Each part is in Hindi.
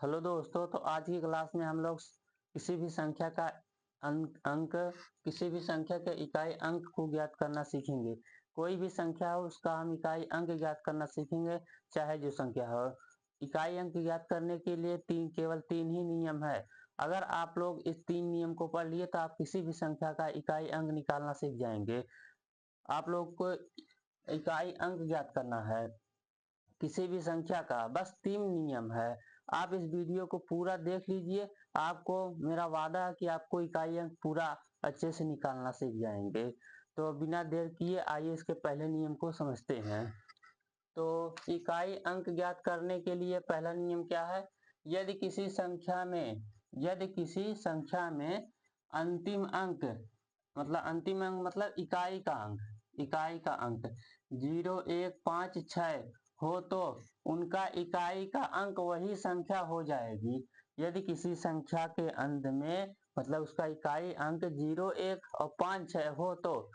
हेलो दोस्तों, तो आज की क्लास में हम लोग किसी भी संख्या का अंक किसी भी संख्या के इकाई अंक को ज्ञात करना सीखेंगे। कोई भी संख्या हो उसका हम इकाई अंक ज्ञात करना सीखेंगे, चाहे जो संख्या हो। इकाई अंक ज्ञात करने के लिए केवल तीन ही नियम है। अगर आप लोग इस तीन नियम को पढ़ लिए तो आप किसी भी संख्या का इकाई अंक निकालना सीख जाएंगे। आप लोग को इकाई अंक ज्ञात करना है किसी भी संख्या का, बस तीन नियम है। आप इस वीडियो को पूरा देख लीजिए, आपको मेरा वादा है कि आपको इकाई अंक पूरा अच्छे से निकालना सीख जाएंगे। तो बिना देर किए आइए इसके पहले नियम को समझते हैं। तो इकाई अंक ज्ञात करने के लिए पहला नियम क्या है? यदि किसी संख्या में अंतिम अंक मतलब इकाई का अंक 0, 1, 5, 6 हो तो उनका इकाई का अंक वही संख्या हो जाएगी। यदि किसी संख्या के अंत में मतलब उसका इकाई अंक 0, 1 और 5, 6 हो तो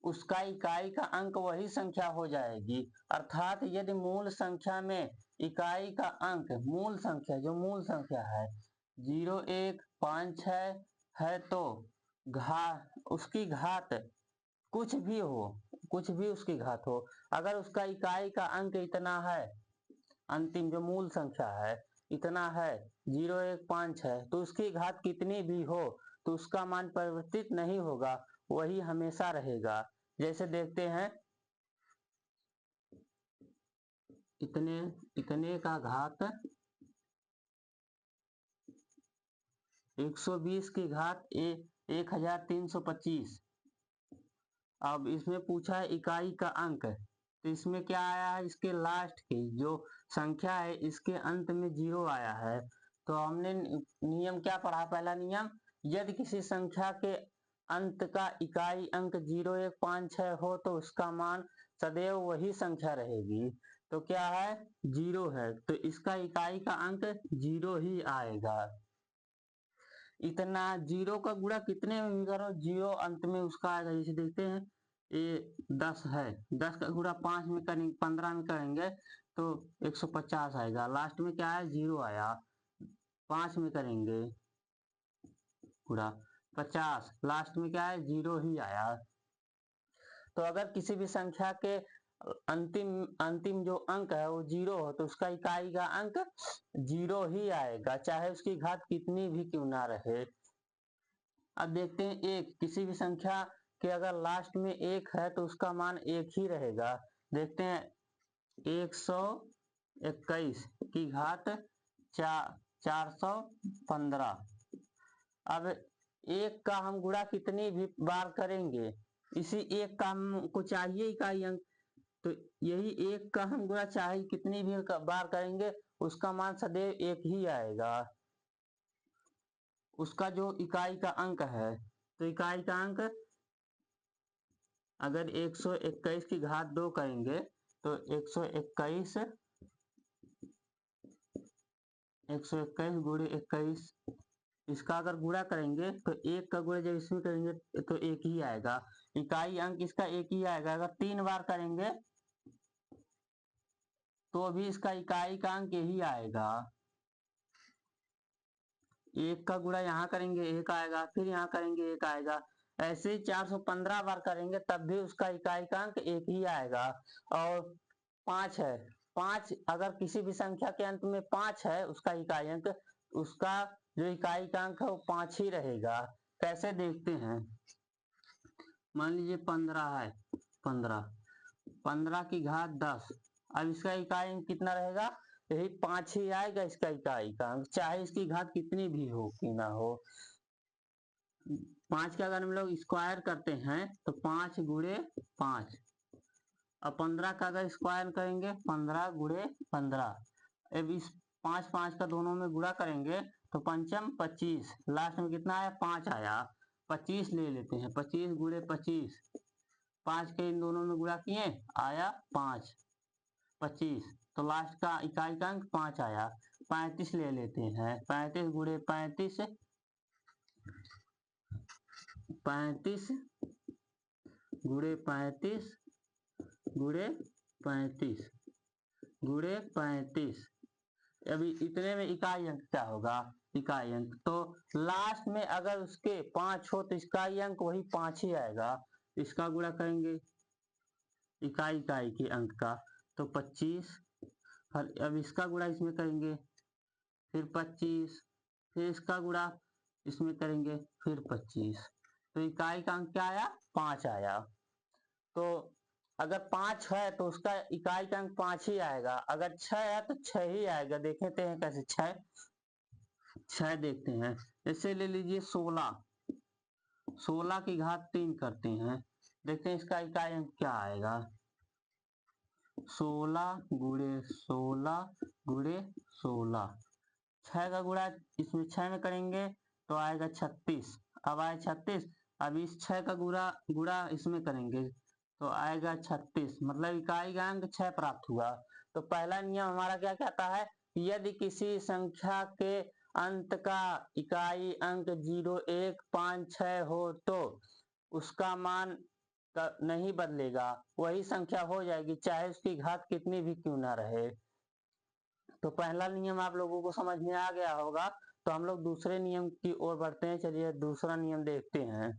उसका इकाई का अंक वही संख्या हो जाएगी। अर्थात यदि मूल संख्या में इकाई का अंक मूल संख्या है 0, 1, 5, 6 है तो उसकी घात कुछ भी उसकी घात हो, अगर उसका इकाई का अंक इतना है, अंतिम जो मूल संख्या है इतना है 0, 1, 5 है, तो उसकी घात कितनी भी हो तो उसका मान परिवर्तित नहीं होगा, वही हमेशा रहेगा। जैसे देखते हैं, इतने का घात 120 की घात 1325। अब इसमें पूछा है इकाई का अंक, तो इसमें क्या आया है, इसके लास्ट की जो संख्या है इसके अंत में 0 आया है। तो हमने नियम क्या पढ़ा? पहला नियम, यदि किसी संख्या के अंत का इकाई अंक 0, 1, 5, 6 हो तो उसका मान सदैव वही संख्या रहेगी। तो क्या है? 0 है, तो इसका इकाई का अंक 0 ही आएगा। इतना 0 का गुणा कितने में भी करो 0 अंत में उसका आएगा। जैसे देखते हैं, ये 10 है, 10 का गुणा 5 में करेंगे, 15 में करेंगे तो 150 आएगा। लास्ट में क्या है? 0 आया। 5 में करेंगे गुणा 50, लास्ट में क्या है? 0 ही आया। तो अगर किसी भी संख्या के अंतिम अंतिम जो अंक है वो 0 हो तो उसका इकाई का अंक 0 ही आएगा, चाहे उसकी घात कितनी भी क्यों ना रहे। अब देखते हैं, एक किसी भी संख्या के अगर लास्ट में 1 है तो उसका मान 1 ही रहेगा। देखते हैं, 121 की घात 415। अब 1 का हम गुणा कितनी भी बार करेंगे, इसी 1 का हमको चाहिए इकाई अंक, तो यही 1 का हम गुणा चाहे कितनी भी बार करेंगे उसका मान सदैव 1 ही आएगा, उसका जो इकाई का अंक है। तो इकाई का अंक अगर 121 की घात 2 करेंगे तो 121 गुणे 21, इसका अगर गुणा करेंगे तो 1 का गुणा जब इसमें करेंगे तो 1 ही आएगा। इकाई अंक इसका 1 ही आएगा। अगर 3 बार करेंगे तो भी इसका इकाई का अंक यही आएगा। 1 का गुणा यहाँ करेंगे 1 आएगा, फिर यहाँ करेंगे 1 आएगा, ऐसे ही 415 बार करेंगे तब भी उसका इकाई का अंक 1 ही आएगा। और 5 है, 5 अगर किसी भी संख्या के अंत में 5 है उसका इकाई अंक, उसका जो इकाई का अंक है वो 5 ही रहेगा। कैसे देखते हैं, मान लीजिए 15 है, 15 की घात 10, अब इसका इकाई अंक कितना रहेगा? यही 5 ही आएगा इसका इकाई का अंक, चाहे इसकी घात कितनी भी हो कि ना हो। 5 का अगर हम लोग स्क्वायर करते हैं तो 5 गुणे 5, और 15 का अगर स्क्वायर करेंगे 15 गुणे 15, अब इस 5 5 का दोनों में गुणा करेंगे तो पंचम 25, लास्ट में कितना आया? 5 आया। 25 ले लेते हैं, 25 गुणे 25, 5 के इन दोनों में गुणा किए आया 5, 25, तो लास्ट का इकाई का अंक 5 आया। 35 ले लेते हैं, 35 गुणे 35, 35 गुणे 35 गुणे 35 गुणे 35, अभी इतने में इकाई अंक क्या होगा, इकाई अंक। तो लास्ट में अगर उसके 5 हो तो इकाई अंक वही 5 ही आएगा। इसका गुणा करेंगे इकाई इकाई के अंक का, तो 25। अब इसका गुणा इसमें करेंगे, फिर 25, फिर इसका गुणा इसमें करेंगे, फिर 25। तो इकाई का अंक क्या आया, 5 आया। तो अगर 5 है तो उसका इकाई का अंक 5 ही आएगा, अगर 6 है तो 6 ही आएगा। देखते हैं कैसे, 6 देखते हैं। जैसे ले लीजिए 16, 16 की घात 3 करते हैं, देखते हैं इसका इकाई अंक क्या आएगा। 16 गुणे 16 गुणे 16, 6 का गुणा इसमें 6 में करेंगे तो आएगा 36। अब आए 36, अब इस 6 का गुणा गुणा इसमें करेंगे तो आएगा 36, मतलब इकाई का अंक 6 प्राप्त हुआ। तो पहला नियम हमारा क्या कहता है, यदि किसी संख्या के अंत का इकाई अंक 0, 1, 5, 6 हो तो उसका मान नहीं बदलेगा, वही संख्या हो जाएगी चाहे उसकी घात कितनी भी क्यों ना रहे। तो पहला नियम आप लोगों को समझ में आ गया होगा। तो हम लोग दूसरे नियम की ओर बढ़ते हैं, चलिए दूसरा नियम देखते हैं।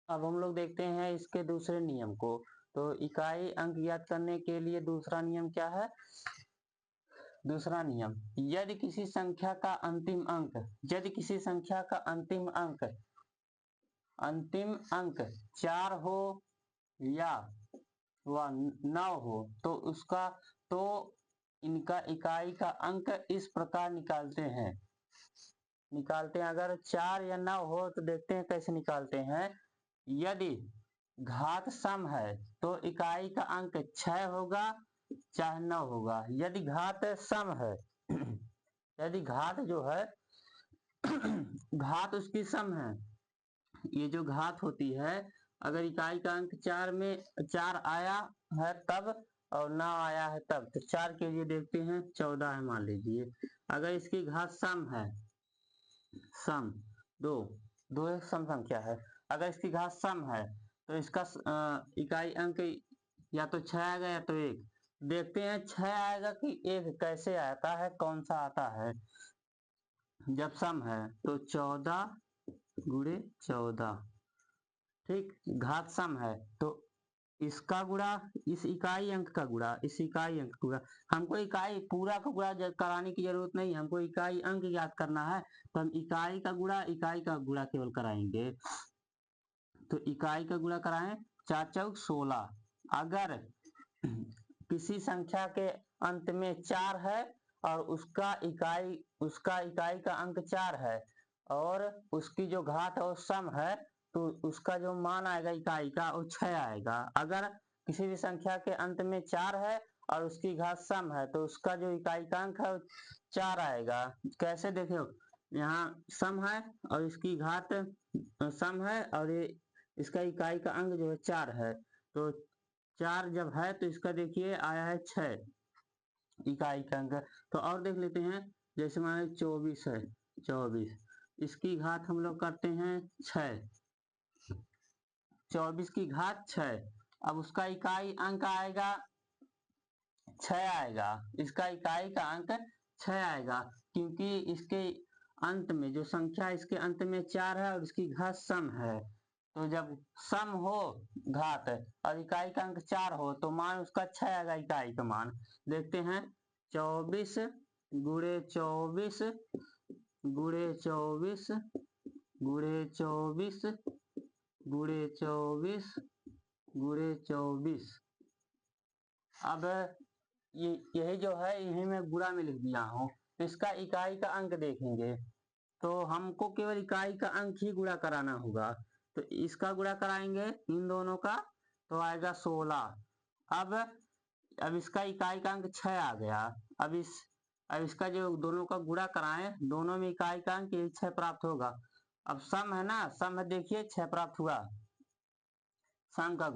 अब हम लोग देखते हैं इसके दूसरे नियम को। तो इकाई अंक ज्ञात करने के लिए दूसरा नियम क्या है, दूसरा नियम, यदि किसी संख्या का अंतिम अंक, यदि किसी संख्या का अंतिम अंक 4 हो या वह 9 हो तो उसका, तो इनका इकाई का अंक इस प्रकार निकालते हैं। अगर 4 या 9 हो तो देखते हैं कैसे निकालते हैं। यदि घात सम है तो इकाई का अंक 6 होगा चाहे 9 होगा। यदि घात सम है यदि घात जो है घात उसकी सम है, ये जो घात होती है, अगर इकाई का अंक 4 में 4 आया है तब और 9 आया है तब, तो 4 के लिए देखते हैं 14 है मान लीजिए। अगर इसकी घात सम है, सम दो, दो एक सम संख्या है, अगर इसकी घात सम है तो इसका इकाई अंक या तो 6 आएगा या तो 1। देखते हैं 6 आएगा कि 1, कैसे आता है, कौन सा आता है। जब सम है तो 14 गुणे 14, ठीक, घात सम है तो इसका गुणा इस इकाई अंक का गुणा इस इकाई अंक का गुणा। हमको इकाई पूरा का गुणा कराने की जरूरत नहीं, हमको इकाई अंक याद करना है, तो हम इकाई का गुणा केवल कराएंगे। तो इकाई का गुणा कराएं, 4 चौक 16। अगर किसी संख्या के अंत में 4 है और उसका इकाई का अंक 4 है और उसकी जो घात है वो सम है, तो उसका जो मान आएगा इकाई का वो 6 आएगा। अगर किसी भी संख्या के अंत में 4 है और उसकी घात सम है तो उसका जो इकाई का अंक है वो 4 आएगा। कैसे देखो, यहाँ सम है और इसकी घात सम है और ये इसका इकाई का अंक जो है 4 है, तो 4 जब है तो इसका देखिए आया है 6 इकाई का अंक। तो और देख लेते हैं, जैसे मान 24 है, 24 इसकी घात हम लोग करते हैं 6, 24 की घात 6, अब उसका इकाई अंक आएगा 6 आएगा, इसका इकाई का अंक 6 आएगा, क्योंकि इसके अंत में जो संख्या इसके अंत में 4 है और इसकी घात सम है। तो जब सम हो घात और इकाई का अंक 4 हो तो मान उसका 6 आएगा इकाई का मान। देखते हैं 24 गुणे 24 गुणे 24 गुणे 24 गुणे 24 गुणे 24। अब यही जो है यही मैं गुणा में लिख दिया हूँ। इसका इकाई का अंक देखेंगे तो हमको केवल इकाई का अंक ही गुणा कराना होगा। तो इसका गुणा कराएंगे इन दोनों का तो आएगा 16। अब इसका इकाई का अंक 6 आ गया। अब इसका जो दोनों का गुणा कराएं, दोनों में इकाई का अंक 6 प्राप्त होगा। अब सम है ना, सम है, देखिए 6 प्राप्त हुआ। सम का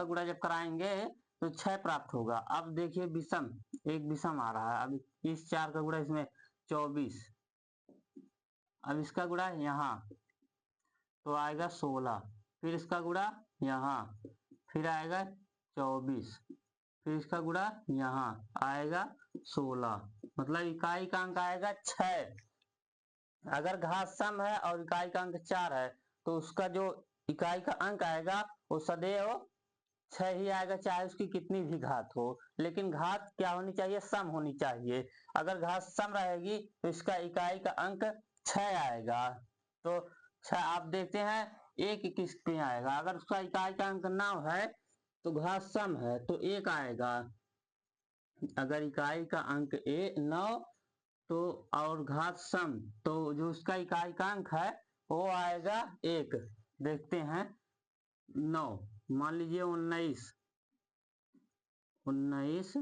गुणा जब कराएंगे तो 6 प्राप्त होगा। अब देखिए विषम, एक विषम आ रहा है। अब इस 4 का गुणा इसमें 24, अब इसका गुणा यहाँ तो आएगा 16, फिर इसका गुणा यहाँ, फिर आएगा 24, फिर इसका गुणा यहाँ आएगा 16, मतलब इकाई का अंक आएगा 6। अगर घात सम है और इकाई का अंक 4 है तो उसका जो इकाई का अंक आएगा वो सदैव 6 ही आएगा, चाहे उसकी कितनी भी घात हो। लेकिन घात क्या होनी चाहिए? सम होनी चाहिए। अगर घात सम रहेगी तो इसका इकाई का अंक 6 आएगा। तो 6 आप देखते हैं एक किस पे आएगा, अगर उसका इकाई का अंक 9 है तो घात सम है तो 1 आएगा। अगर इकाई का अंक 9 तो और घात सम तो जो उसका इकाई का अंक है वो आएगा 1। देखते हैं 9, मान लीजिए 19, 19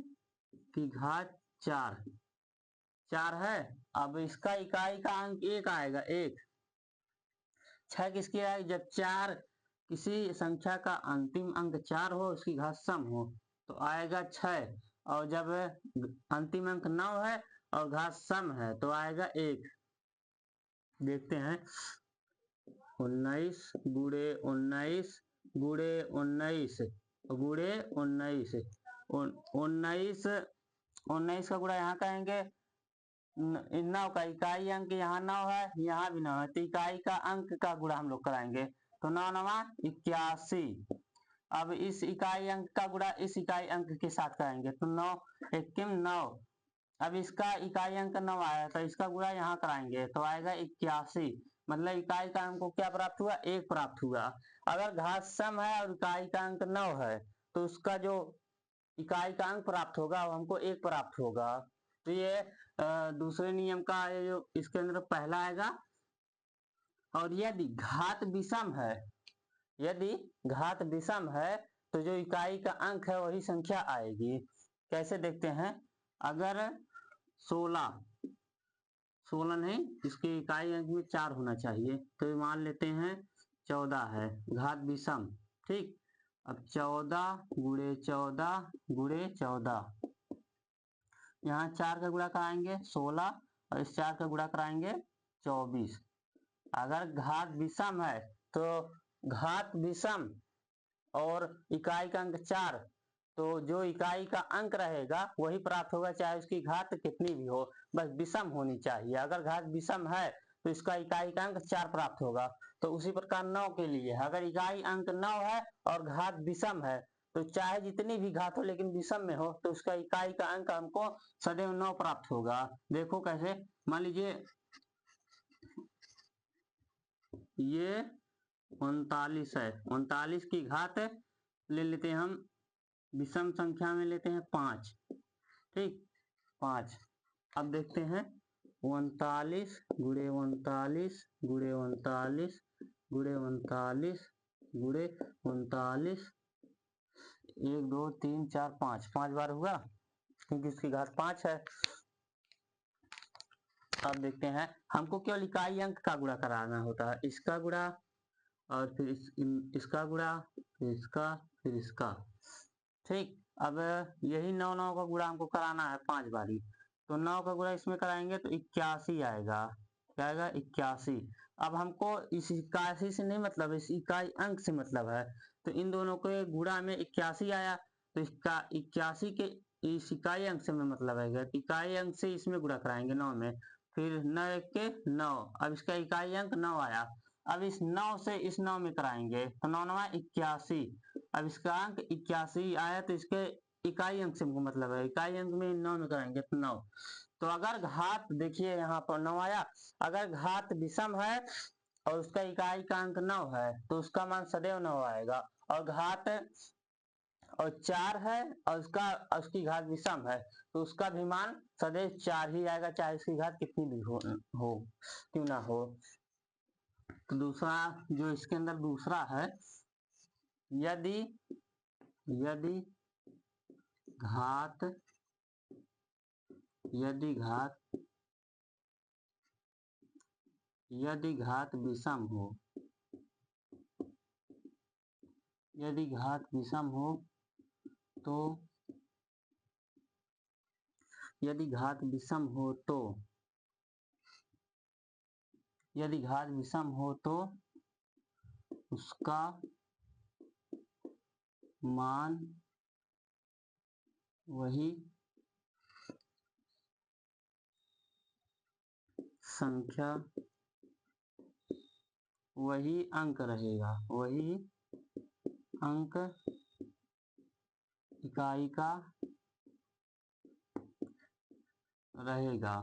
की घात 4, 4 है। अब इसका इकाई का अंक 1 आएगा, 1। 6 किसकी आएगी? जब 4 किसी संख्या का अंतिम अंक 4 हो, उसकी घात सम हो तो आएगा 6। और जब अंतिम अंक 9 है और घात सम है तो आएगा 1। देखते हैं 19 गुणे 19 गुणे 19 गुणे 19, 19 19 का गुणा यहाँ करेंगे 9 का इकाई अंक यहाँ 9 है, यहाँ भी 9 है तो इकाई का अंक का गुणा हम लोग कराएंगे तो 9 9 81। अब इस इकाई अंक का गुणा इस इकाई अंक के साथ कराएंगे तो 9 1 9। अब इसका इकाई अंक 9 आया तो इसका गुणा यहाँ कराएंगे तो आएगा 81, मतलब इकाई का अंक को क्या प्राप्त हुआ? 1 प्राप्त हुआ। अगर घात सम है और इकाई का अंक 9 है तो उसका जो इकाई का अंक प्राप्त होगा वो हमको 1 प्राप्त होगा। तो ये दूसरे नियम का ये जो इसके अंदर पहला आएगा। और यदि घात विषम है, यदि घात विषम है तो जो इकाई का अंक है वही संख्या आएगी। कैसे देखते हैं? अगर 16 16 नहीं, इसके इकाई अंक में 4 होना चाहिए तो मान लेते हैं 14 है, घात विषम। ठीक, अब 14 गुणे 14 गुणे 14, यहाँ 4 का गुणा कराएंगे 16 और इस 4 का गुणा कराएंगे 24। अगर घात विषम है तो घात विषम और इकाई का अंक 4, तो जो इकाई का अंक रहेगा वही प्राप्त होगा, चाहे उसकी घात कितनी भी हो, बस विषम होनी चाहिए। अगर घात विषम है तो इसका इकाई का अंक 4 प्राप्त होगा। तो उसी प्रकार 9 के लिए अगर इकाई अंक 9 है और घात विषम है तो चाहे जितनी भी घात हो लेकिन विषम में हो तो उसका इकाई का अंक हमको सदैव 9 प्राप्त होगा। देखो कैसे, मान लीजिए ये 39 है, 39 की घात ले लेते हैं हम, विषम संख्या में लेते हैं 5। ठीक, 5। अब देखते हैं 39 गुणे 39 गुणे 39 गुणे 39 गुणे 39, 1 2 3 4 5, 5 बार हुआ क्योंकि इसकी घात 5 है। अब देखते हैं हमको केवल इकाई अंक का गुणा कराना होता है, इसका गुणा और फिर इसका गुणा, फिर इसका, फिर इसका। ठीक, अब यही 9 9 का गुणा हमको कराना है 5 बारी, तो 9 का गुणा इसमें कराएंगे तो 81 आएगा। क्या आएगा? 81। अब हमको इस 81 से नहीं मतलब, इस इकाई अंक से मतलब है, तो इन दोनों के गुणा में 81 आया तो इसका 81 के इस इकाई अंक से में मतलब है, इकाई अंक से इसमें गुणा कराएंगे 9 में, फिर 9 1 के 9। अब इसका इकाई अंक 9 आया, अब इस 9 से इस 9 में कराएंगे तो 9 9 81। अब इसका अंक 81 आया तो इसके इकाई अंक से मतलब है, इकाई अंक में 9 में कराएंगे तो 9। तो अगर घात देखिए यहाँ पर 9 आया, अगर घात विषम है और उसका इकाई का अंक 9 है तो उसका मान सदैव 9 आएगा। और घात और 4 है और उसकी घात विषम है तो उसका भी मान सदैव 4 ही आएगा, चाहे उसकी घात कितनी भी हो क्यों ना हो। तो दूसरा जो इसके अंदर दूसरा है, यदि यदि घात यदि घात यदि घात विषम हो, यदि घात विषम हो तो यदि घात विषम हो तो यदि घात विषम हो तो उसका मान वही संख्या वही अंक रहेगा, वही अंक इकाई का रहेगा।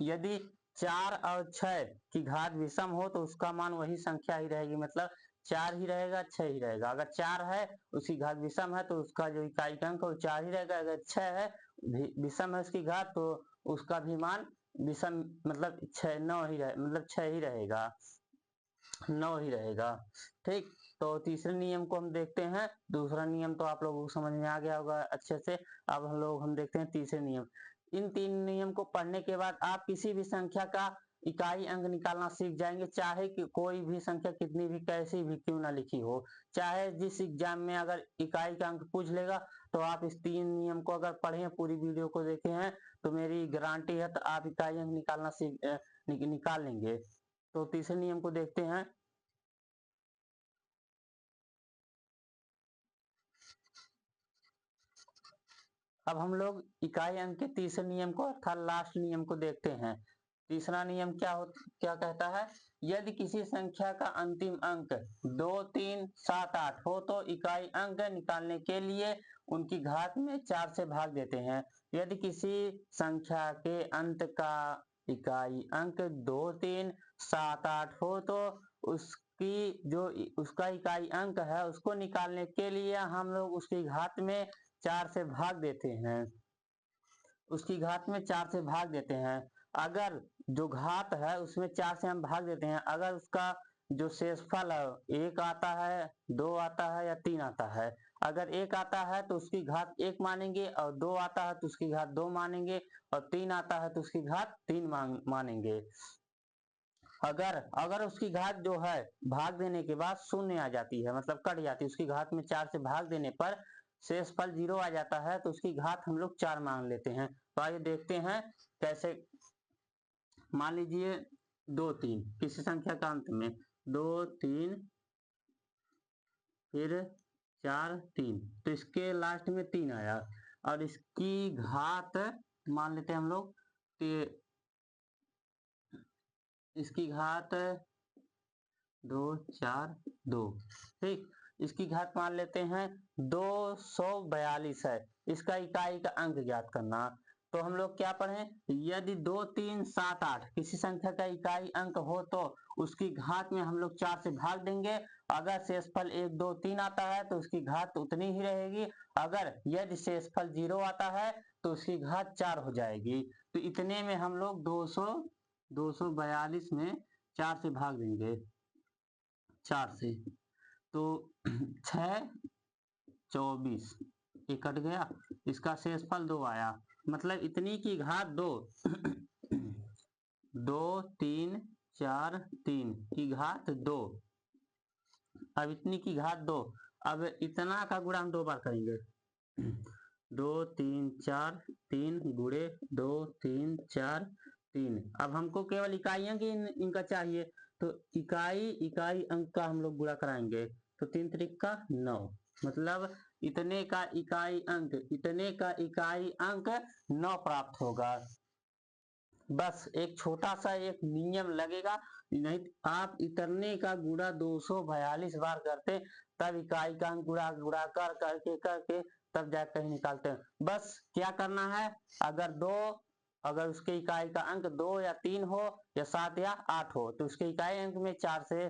यदि 4 और 6 की घात विषम हो तो उसका मान वही संख्या ही रहेगी, मतलब 4 ही रहेगा, 6 ही रहेगा। अगर 4 है उसकी घात विषम है तो उसका जो इकाई का अंक वो 4 ही रहेगा। अगर 6 है विषम है उसकी घात तो उसका भी मान विषम मतलब 6 9 ही रहे, मतलब 6 ही रहेगा, 9 ही रहेगा। ठीक, तो तीसरे नियम को हम देखते हैं। दूसरा नियम तो आप लोगों को समझ में आ गया होगा अच्छे से। अब हम देखते हैं तीसरे नियम। इन 3 नियम को पढ़ने के बाद आप किसी भी संख्या का इकाई अंक निकालना सीख जाएंगे, चाहे कि कोई भी संख्या कितनी भी कैसी भी क्यों ना लिखी हो। चाहे जिस एग्जाम में अगर इकाई का अंक पूछ लेगा तो आप इस 3 नियम को अगर पढ़े, पूरी वीडियो को देखे हैं तो मेरी गारंटी है तो आप इकाई अंक निकालना निकाल लेंगे। तो तीसरे नियम को देखते हैं। अब हम लोग इकाई अंक के तीसरे नियम को अर्थात लास्ट नियम को देखते हैं। तीसरा नियम क्या कहता है? यदि किसी संख्या का अंतिम अंक 2 3 7 8 हो तो इकाई अंक निकालने के लिए उनकी घात में 4 से भाग देते हैं। यदि किसी संख्या के अंत का इकाई अंक 2 3 7 8 हो तो उसकी जो उसका इकाई अंक है उसको निकालने के लिए हम लोग उसकी घात में 4 से भाग देते हैं, उसकी घात में 4 से भाग देते हैं। अगर जो घात है उसमें 4 से हम भाग देते हैं, अगर उसका जो शेषफल है 1 आता है, 2 आता है या 3 आता है। अगर 1 आता है तो उसकी घात 1 मानेंगे, और 2 आता है तो उसकी घात 2 मानेंगे, और 3 आता है तो उसकी घात 3 मानेंगे। अगर अगर उसकी घात जो है भाग देने के बाद शून्य आ जाती है, मतलब कट जाती है, उसकी घात में 4 से भाग देने पर शेषफल 0 आ जाता है तो उसकी घात हम लोग 4 मान लेते हैं। तो आइए देखते हैं कैसे। मान लीजिए 2 3 किसी संख्या का अंत में 2 3 फिर 4 3, तो इसके लास्ट में 3 आया और इसकी घात मान लेते हैं हम लोग, इसकी घात 2 4 2। ठीक, इसकी घात मान लेते हैं 242 है। इसका इकाई का अंक ज्ञात करना। तो हम लोग क्या पढ़ें? यदि 2 3 7 8 किसी संख्या का इकाई अंक हो तो उसकी घात में हम लोग 4 से भाग देंगे। अगर शेषफल 1 2 3 आता है तो उसकी घात उतनी ही रहेगी। अगर यदि शेषफल 0 आता है तो उसकी घात 4 हो जाएगी। तो इतने में हम लोग 242 में 4 से भाग देंगे, 4 से, तो 6 24 ये कट गया, इसका शेषफल 2 आया, मतलब इतनी की घात 2 2 3 4 3 की घात 2। अब इतनी की घात 2, अब इतना का गुणा हम 2 बार करेंगे। 2 3 4 3 गुणे 2 3 4 3। अब हमको केवल इकाई अंक इनका चाहिए, तो इकाई अंक का हम लोग गुणा कराएंगे, तो 3 त्रिक 9, मतलब इतने का इकाई अंक 9 प्राप्त होगा। बस एक छोटा सा एक नियम लगेगा, नहीं आप इतने का गुणा 242 बार करते तब इकाई का अंक गुणा गुणा करके तब जाकर कहीं निकालते हैं। बस क्या करना है, अगर उसके इकाई का अंक 2 या 3 हो या 7 या 8 हो तो उसके इकाई अंक में 4 से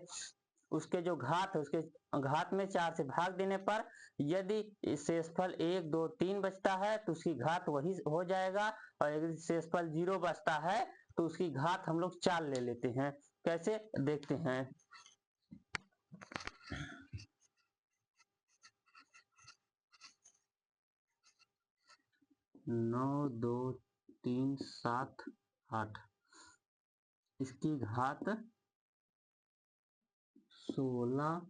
उसके जो घात है उसके घात में 4 से भाग देने पर यदि शेषफल 1 2 3 बचता है तो उसकी घात वही हो जाएगा, और यदि शेषफल 0 बचता है तो उसकी घात हम लोग 4 ले लेते हैं। कैसे देखते हैं। 9 2 3 7 8, इसकी घात 16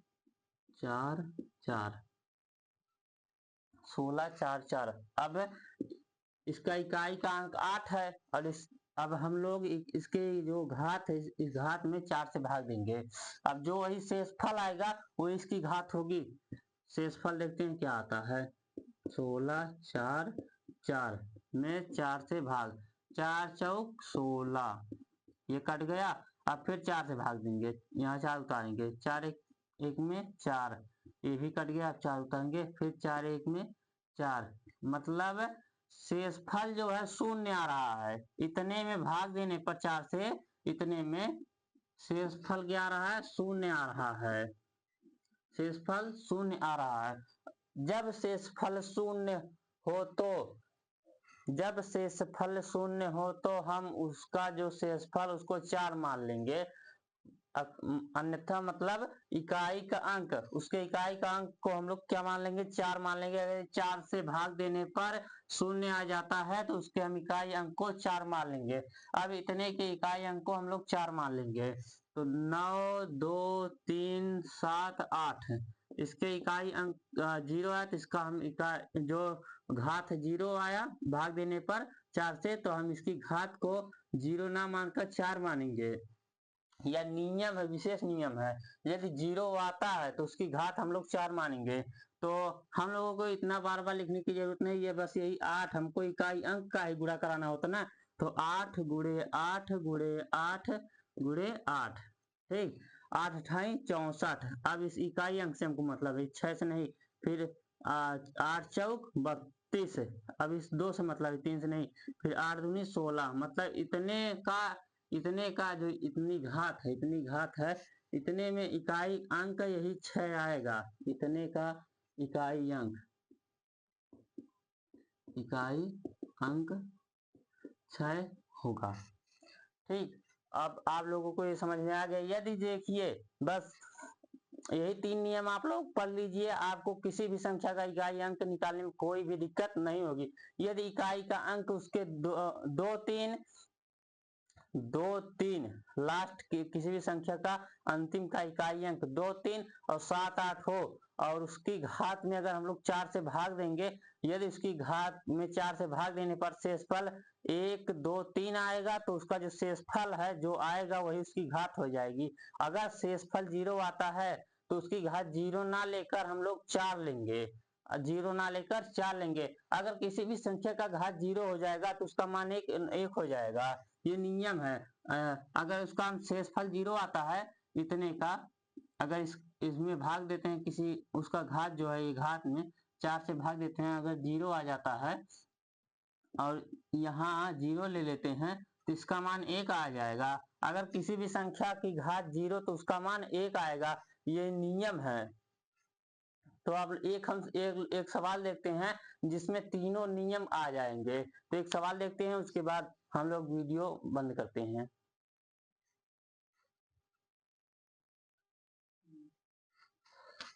4 4, 16 4 4। अब इसका इकाई का अंक 8 है और अब हम लोग इसके जो घात है इस घात में 4 से भाग देंगे। अब जो वही शेषफल आएगा वो इसकी घात होगी। शेषफल देखते हैं क्या आता है। 16 4 4 में 4 से भाग, 4 चौक 16, ये कट गया। अब फिर 4 से भाग देंगे, यहाँ 4 उतारेंगे, 4 एक, एक में 4, ये भी कट गया। अब 4 उतारेंगे, फिर 4 एक में 4, मतलब शेषफल जो है शून्य आ रहा है। इतने में भाग देने पर 4 से, इतने में शेषफल क्या आ रहा है, शून्य आ रहा है। शेषफल शून्य आ रहा है। जब शेषफल शून्य हो तो जब शेषफल शून्य हो तो हम उसका जो शेषफल उसको 4 मान लेंगे। अन्यथा मतलब इकाई का अंक, उसके इकाई का अंक को हम लोग क्या मान लेंगे, 4 मान लेंगे। अगर 4 से भाग देने पर शून्य आ जाता है तो उसके हम इकाई अंक को 4 मान लेंगे। अब इतने के इकाई अंक को हम लोग 4 मान लेंगे, तो 9 2 3 7 8, इसके इकाई अंक 0 है तो इसका हम इकाई जो घात 0 आया भाग देने पर 4 से, तो हम इसकी घात को 0 ना मानकर 4 मानेंगे। या नियम है, विशेष नियम है, यदि 0 आता है तो उसकी घात हम लोग 4 मानेंगे। तो हम लोगों को इतना बार बार लिखने की जरूरत नहीं है, बस यही 8 हमको इकाई अंक का ही गुणा कराना होता ना। तो 8 गुणे 8 गुणे 8 गुणे 8, ठीक, 8 अठाई 64। अब इस इकाई अंक से हमको मतलब है 6 से नहीं, फिर 8 चौक 32, अब इस 2 से मतलब है 3 से नहीं, फिर 8 दूनी 16, मतलब इतने का जो इतनी घात है, इतनी घात है, इतने में इकाई अंक यही 6 आएगा। इतने का इकाई अंक, इकाई अंक 6 होगा। ठीक, अब आप लोगों को ये समझ में आ गया। यदि देखिए बस यही 3 नियम आप लोग पढ़ लीजिए, आपको किसी भी संख्या का इकाई अंक निकालने में कोई भी दिक्कत नहीं होगी। यदि इकाई का अंक उसके 2 3 2 3 लास्ट की किसी भी संख्या का अंतिम का इकाई अंक 2 3 और 7 8 हो, और उसकी घात में अगर हम लोग 4 से भाग देंगे, यदि उसकी घात में 4 से भाग देने पर शेषफल 1 2 3 आएगा तो उसका जो शेषफल है जो आएगा वही उसकी घात हो जाएगी। अगर शेषफल 0 आता है तो उसकी घात 0 ना लेकर हम लोग 4 लेंगे, 0 ना लेकर 4 लेंगे। अगर किसी भी संख्या का घात 0 हो जाएगा तो उसका मान एक हो जाएगा, ये नियम है। अगर उसका शेषफल 0 आता है इतने का, अगर इसमें भाग देते हैं किसी, उसका घात जो है ये घात में 4 से भाग देते हैं, अगर 0 आ जाता है और यहाँ 0 ले लेते हैं तो इसका मान 1 आ जाएगा। अगर किसी भी संख्या की घात 0 तो उसका मान 1 आएगा, ये नियम है। तो अब एक सवाल देखते हैं जिसमें तीनों नियम आ जाएंगे। तो एक सवाल देखते हैं, उसके बाद हम लोग वीडियो बंद करते हैं।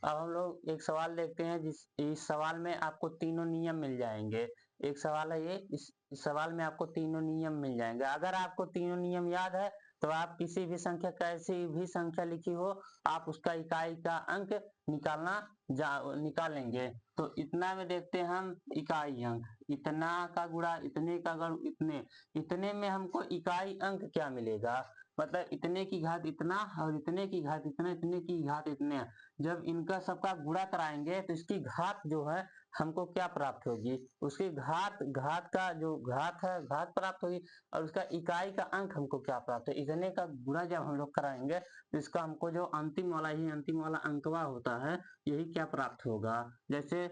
अब हम लोग एक सवाल देखते हैं, इस सवाल में आपको तीनों नियम मिल जाएंगे। एक सवाल है ये, इस सवाल में आपको तीनों नियम मिल जाएंगे। अगर आपको तीनों नियम याद है तो आप किसी भी संख्या, कैसी भी संख्या लिखी हो, आप उसका इकाई का अंक निकाल लेंगे। तो इतना में देखते हैं हम इकाई अंक, इतना का गुणा इतने का गुणा इतने, इतने में हमको इकाई अंक क्या मिलेगा, मतलब इतने की घात इतना और इतने की घात इतना, इतने की घात इतने। जब इनका सबका गुणा कराएंगे तो इसकी घात जो है हमको क्या प्राप्त होगी, उसकी घात, घात का जो घात है घात प्राप्त होगी, और उसका इकाई का अंक हमको क्या प्राप्त है, इतने का गुणा जब हम लोग कराएंगे तो इसका हमको जो अंतिम वाला अंकवा होता है यही क्या प्राप्त होगा। जैसे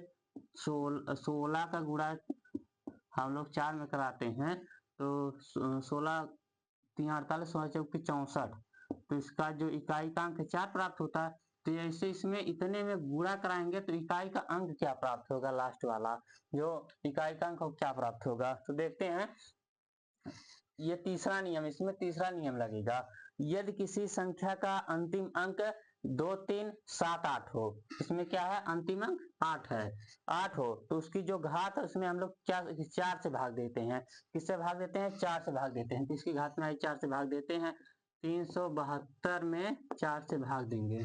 16 का गुणा हम लोग 4 में कराते हैं तो 16 3 48, 16 चौके 64, तो इसका जो इकाई का अंक 4 प्राप्त होता है। तो ऐसे इसमें इतने में गुणा कराएंगे तो इकाई का अंक क्या प्राप्त होगा, लास्ट वाला जो इकाई का अंक क्या प्राप्त होगा। तो देखते हैं, ये तीसरा नियम, इसमें तीसरा नियम लगेगा। यदि किसी संख्या का अंतिम अंक 2 3 7 8 हो, इसमें क्या है अंतिम अंक 8 है, 8 हो तो उसकी जो घात है उसमें हम लोग क्या 4 से भाग देते हैं। किससे भाग देते हैं, 4 से भाग देते हैं। तो इसकी घात में आई 4 से भाग देते हैं, 372 में 4 से भाग देंगे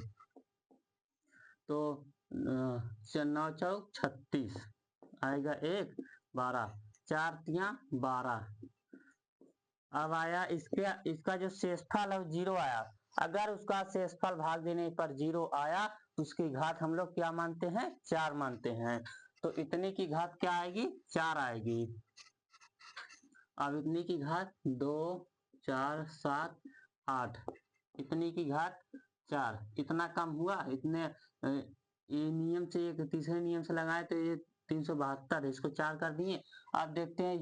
तो 9 चौक 36 आएगा, 1 12, 4 तिया 12, अब आया इसका जो शेषफल है वो 0 आया। अगर उसका शेषफल भाग देने पर 0 आया तो उसकी घात हम लोग क्या मानते हैं, 4 मानते हैं। तो इतने की घात क्या आएगी, 4 आएगी। अब इतने की घात 2 4 7 8, इतने की घात 4, इतना कम हुआ। इतने ये नियम से एक तीसरे नियम से लगाए तो ये 372, इसको 4 कर दिए। अब देखते हैं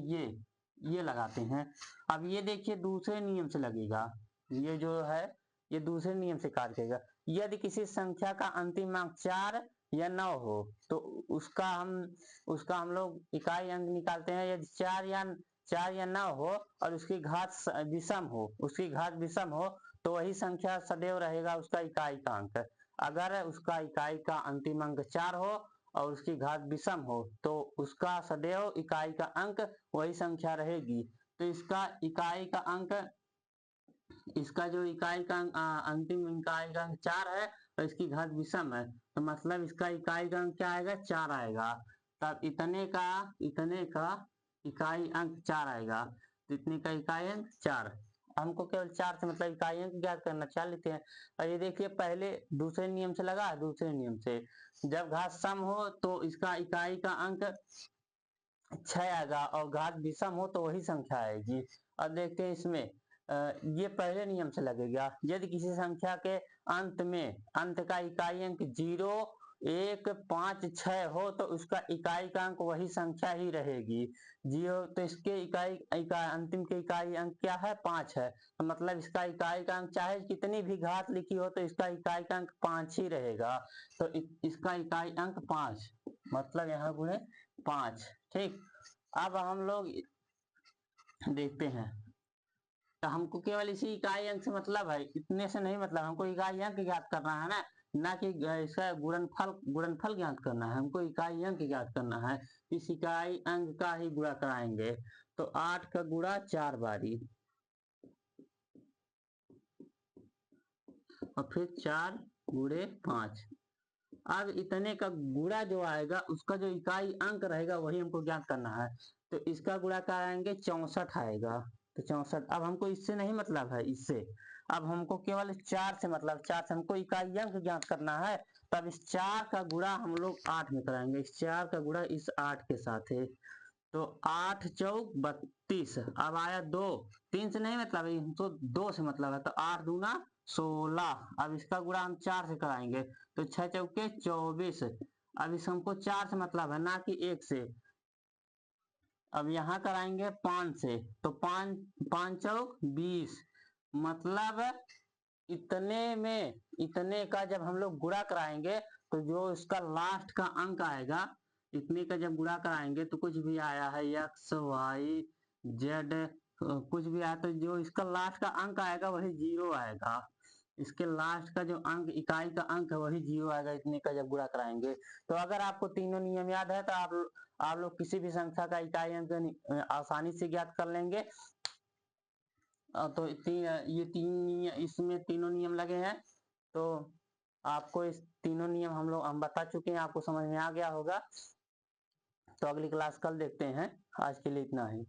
ये लगाते हैं। अब ये देखिए दूसरे नियम से लगेगा, ये जो है ये दूसरे नियम से कार्य करेगा। यदि किसी संख्या का अंतिम अंक 4 या 9 हो तो उसका हम लोग इकाई अंक निकालते हैं। यदि 4 या 9 हो और उसकी घात विषम हो तो वही संख्या सदैव रहेगा उसका इकाई का अंक। अगर उसका इकाई का अंतिम अंक 4 हो और उसकी घात विषम हो तो उसका सदैव इकाई का अंक वही संख्या रहेगी। तो इसका जो इकाई का अंतिम इकाई का अंक 4 है और इसकी घात विषम है, तो मतलब इसका इकाई का अंक क्या आएगा, 4 आएगा। तब इतने का इकाई अंक 4 आएगा। तो इतने का इकाई अंक 4, हमको केवल 4 से मतलब इकाई अंक ज्ञात करना, 4 लेते हैं। और ये देखिए पहले दूसरे नियम से लगा, दूसरे नियम से जब घात सम हो तो इसका इकाई का अंक 6 आएगा और घात विषम हो तो वही संख्या आएगी। अब देखते हैं इसमें ये पहले नियम से लगेगा। यदि किसी संख्या के अंत का इकाई अंक 0 1 5 6 हो तो उसका इकाई का अंक वही संख्या ही रहेगी। 0 तो इसके अंतिम के इकाई अंक क्या है, 5 है। तो मतलब इसका इकाई का अंक चाहे कितनी भी घात लिखी हो तो इसका इकाई का अंक 5 ही रहेगा। तो इसका इकाई अंक 5, मतलब यहाँ गुणे 5। ठीक, अब हम लोग देखते हैं। तो हमको केवल इसी इकाई अंक से मतलब है, इतने से नहीं मतलब, हमको इकाई अंक ज्ञात करना है ना कि इसका गुणनफल ज्ञात करना है। हमको इकाई अंक ज्ञात करना है, इस इकाई अंक का ही गुणा कराएंगे। तो 8 का गुणा 4 बारी और फिर 4 गुणे 5। अब इतने का गुणा जो आएगा उसका जो इकाई अंक रहेगा वही हमको ज्ञात करना है। तो इसका गुणा कराएंगे 64 आएगा। तो 64, अब हमको इससे नहीं मतलब है, इससे अब हमको केवल 4 से मतलब, 4 से हमको इकाई अंक ज्ञात करना है। तब इस 4 का गुणा हम लोग 8 में कराएंगे, इस 4 का गुणा इस 8 के साथ है। तो 8 चौक 32। अब आया 2, 3 से नहीं मतलब है, तो 2 से मतलब है। तो 8 दूना 16। अब इसका गुणा हम 4 से कराएंगे, तो 6 चौके 24। अब इस हमको 4 से मतलब है ना कि 1 से। अब यहाँ कराएंगे 5 से, तो 5 चौक 20। मतलब इतने का जब हम लोग गुणा कराएंगे तो जो इसका लास्ट का अंक आएगा, इतने का जब गुणा कराएंगे तो कुछ भी आया है एक्स वाई जेड, कुछ भी आया तो जो इसका लास्ट का अंक आएगा वही 0 आएगा। इसके लास्ट का जो अंक इकाई का अंक है वही 0 आएगा इतने का जब गुणा कराएंगे। तो अगर आपको तीनों नियम याद है तो आप लोग किसी भी संख्या का इकाई अंक आसानी से ज्ञात कर लेंगे। तो इसमें तीनों नियम लगे हैं। तो आपको इस तीनों नियम हम बता चुके हैं, आपको समझ में आ गया होगा। तो अगली क्लास कल देखते हैं, आज के लिए इतना ही।